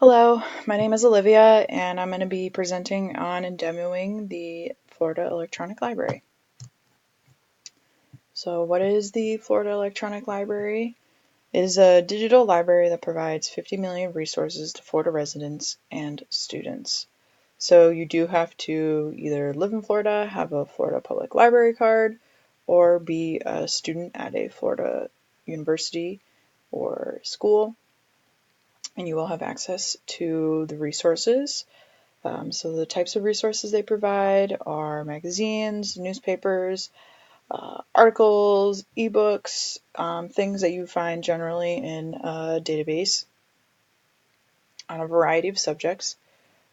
Hello, my name is Olivia, and I'm going to be presenting on and demoing the Florida Electronic Library. So what is the Florida Electronic Library? It is a digital library that provides 50 million resources to Florida residents and students. So you do have to either live in Florida, have a Florida Public Library card, or be a student at a Florida university or school, and you will have access to the resources. So the types of resources they provide are magazines, newspapers, articles, ebooks, things that you find generally in a database on a variety of subjects,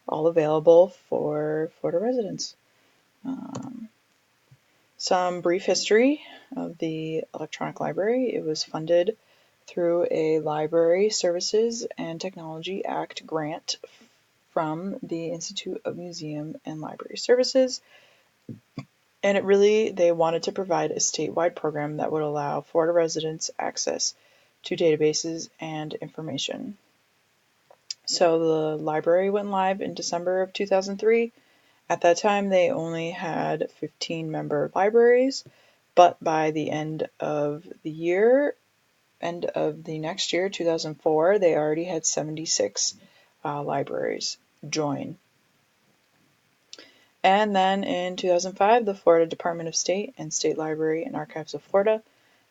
all available for Florida residents. Some brief history of the electronic library. It was funded through a Library Services and Technology Act grant from the Institute of Museum and Library Services. And they wanted to provide a statewide program that would allow Florida residents access to databases and information. So the library went live in December of 2003. At that time, they only had 15 member libraries, but by the end of the next year, 2004, they already had 76 libraries join. And then in 2005, the Florida Department of State and State Library and Archives of Florida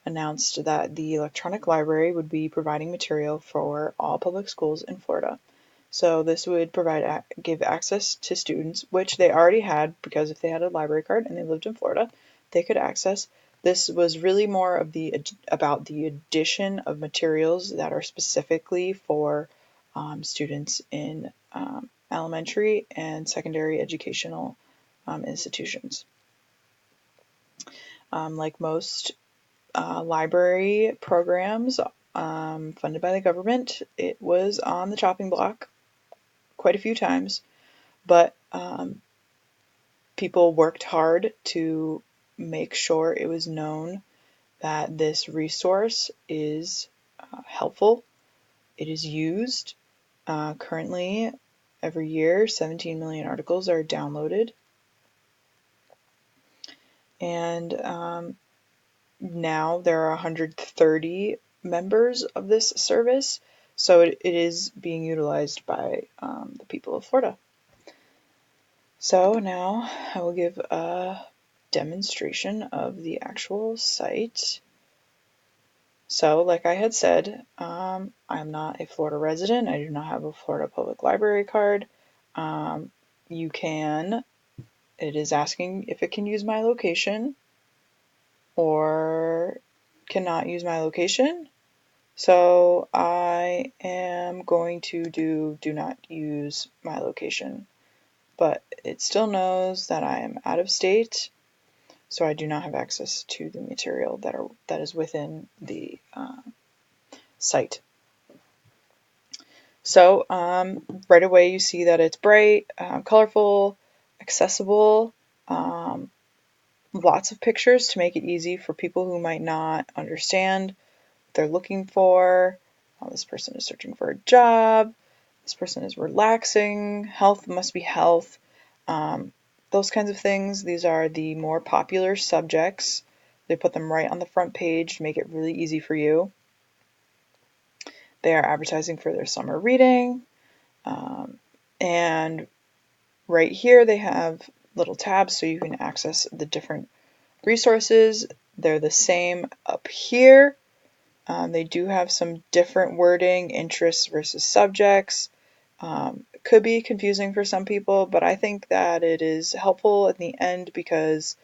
announced that the electronic library would be providing material for all public schools in Florida. So this would give access to students, which they already had, because if they had a library card and they lived in Florida, they could access. This was really more of about the addition of materials that are specifically for students in elementary and secondary educational institutions. Like most library programs funded by the government, it was on the chopping block quite a few times, but people worked hard to make sure it was known that this resource is helpful. It is used. Currently, every year, 17 million articles are downloaded. And now there are 130 members of this service, so it is being utilized by the people of Florida. So now I will give a demonstration of the actual site. So, like I had said, I'm not a Florida resident. I do not have a Florida Public Library card. It is asking if it can use my location or cannot use my location. So I am going to do not use my location, but it still knows that I am out of state, so I do not have access to the material that is within the site. So right away you see that it's bright, colorful, accessible, lots of pictures to make it easy for people who might not understand what they're looking for. This person is searching for a job. This person is relaxing. Health must be health. Those kinds of things. These are the more popular subjects. They put them right on the front page to make it really easy for you. They are advertising for their summer reading. And right here they have little tabs so you can access the different resources. They're the same up here. They do have some different wording, interests versus subjects. It could be confusing for some people, but I think that it is helpful in the end because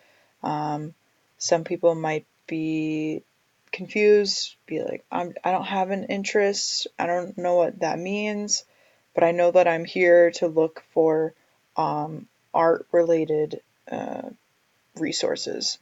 some people might be confused, be like, I don't have an interest, I don't know what that means, but I know that I'm here to look for art-related resources.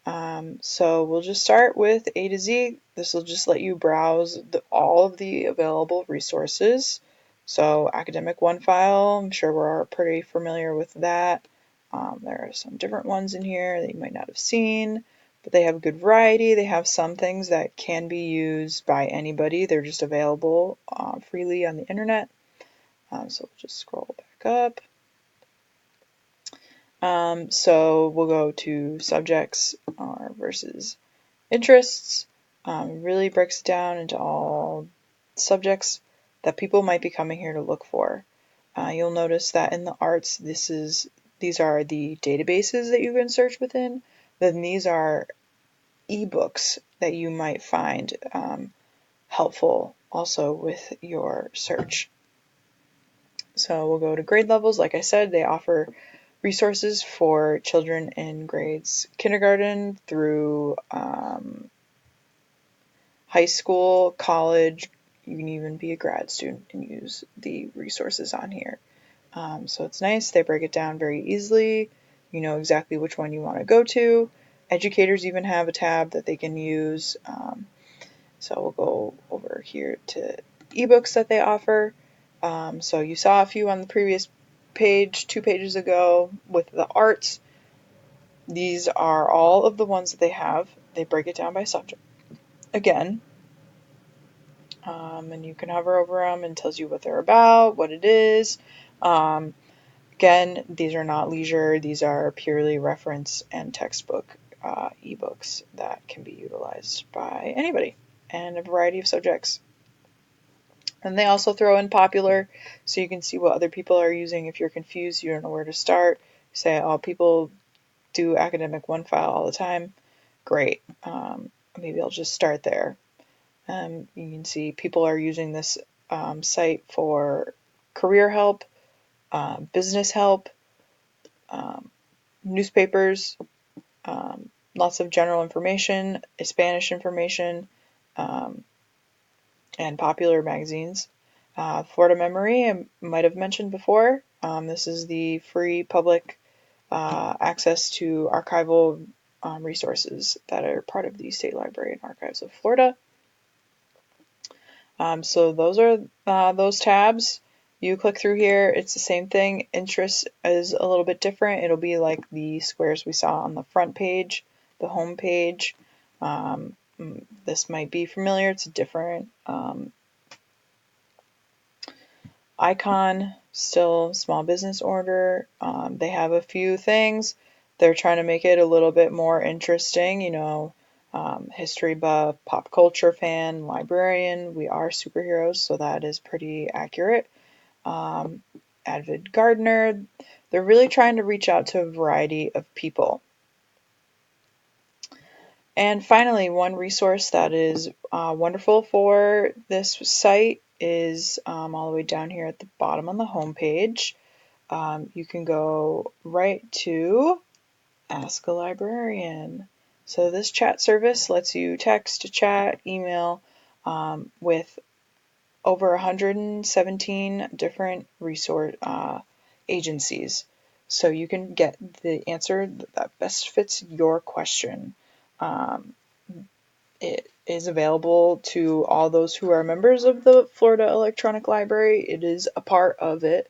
So we'll just start with A to Z. This will just let you browse all of the available resources. So academic OneFile, I'm sure we're pretty familiar with that. There are some different ones in here that you might not have seen, but they have a good variety. They have some things that can be used by anybody. They're just available freely on the internet. So we'll just scroll back up. So we'll go to subjects versus interests. Really breaks it down into all subjects that people might be coming here to look for. You'll notice that in the arts, these are the databases that you can search within. Then these are ebooks that you might find helpful also with your search. So we'll go to grade levels. Like I said, they offer resources for children in grades kindergarten through high school, college. You can even be a grad student and use the resources on here. So it's nice. They break it down very easily. You know exactly which one you want to go to. Educators even have a tab that they can use. So we'll go over here to ebooks that they offer. So you saw a few on the previous page, 2 pages ago, with the arts. These are all of the ones that they have. They break it down by subject. Again, and you can hover over them and tells you what they're about, what it is. Again, these are not leisure. These are purely reference and textbook ebooks that can be utilized by anybody and a variety of subjects. And they also throw in popular, so you can see what other people are using. If you're confused, you don't know where to start, say, oh, people do academic one file all the time. Great. Maybe I'll just start there. You can see people are using this site for career help, business help, newspapers, lots of general information, Spanish information, and popular magazines. Florida Memory, I might have mentioned before. This is the free public access to archival resources that are part of the State Library and Archives of Florida. So those are those tabs. You click through here, it's the same thing. Interest is a little bit different. It'll be like the squares we saw on the front page, the home page. This might be familiar. It's a different icon, still small business order. They have a few things. They're trying to make it a little bit more interesting, history buff, pop culture fan, librarian. We are superheroes, so that is pretty accurate. Avid gardener. They're really trying to reach out to a variety of people. And finally, one resource that is wonderful for this site is all the way down here at the bottom on the home page. You can go right to Ask a Librarian. So this chat service lets you text, chat, email with over 117 different resource agencies. So you can get the answer that best fits your question. It is available to all those who are members of the Florida Electronic Library. It is a part of it.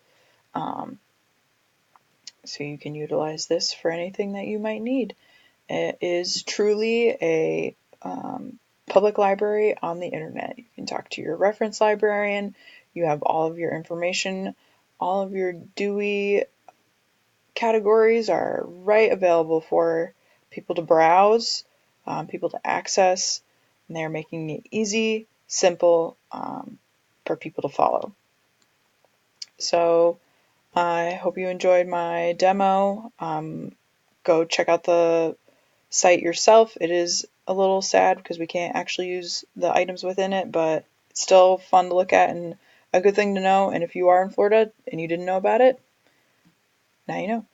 So you can utilize this for anything that you might need. It is truly a public library on the internet. You can talk to your reference librarian. You have all of your information. All of your Dewey categories are right available for people to browse, people to access, and they're making it easy, simple for people to follow. So I hope you enjoyed my demo. Go check out the site yourself. It is a little sad because we can't actually use the items within it, but it's still fun to look at and a good thing to know. And if you are in Florida and you didn't know about it, now you know.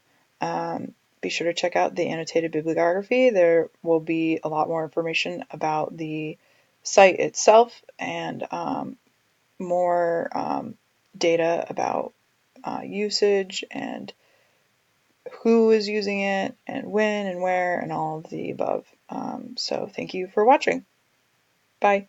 Be sure to check out the annotated bibliography. There will be a lot more information about the site itself and more data about usage and who is using it and when and where and all of the above. So thank you for watching. Bye.